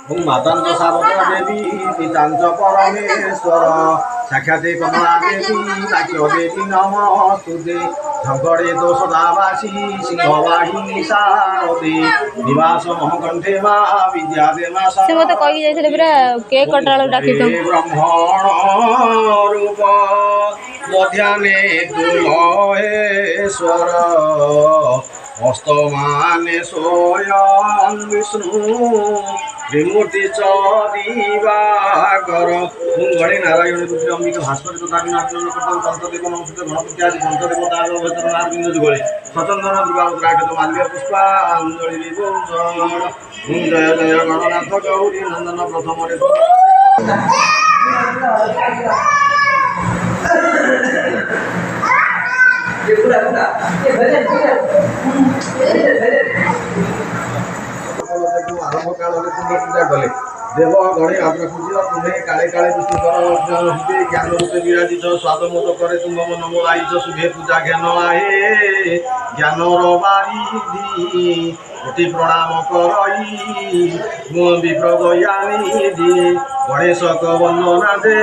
मातांच सारदा देवी पितांच परमेश्वर साक्षाते कमला देवी वाक्य देवी नमस्तुते झगड़े दोष दावासी सिंहवाहिनी शारदे निवास महकंठे मा विद्या दे मा से मते कहि जायथिले पुरा केक कटाळ डाकित ब्रह्मण रूप मध्याने तुमहेश्वर हस्तमाने स्वयं विष्णु विमूर्ति दिवाकर गणे नारायण रुद्र अम्बिका भास्कर तथा विनाशन तंत्रदेव नमस्ते गणपति आदि पंचदेवता नारबिंद जुगले स्वचंदन दुर्गावत्राट माल्य पुष्पांजलि जय जय गणनाथ गौरी नंदन प्रथम आरंभ काल पूजा कले देव गणे अग्र पूज्य तुम्हें काले काले विष्णुकर हृदय ज्ञान रूपे विराजित स्वाद मोद करे तुम मन मोलाइज शुभे पूजा ज्ञान आहे ज्ञानर बारिधि कोटि प्रणाम करई विप्र दयानिधि गणेश वंदना दे।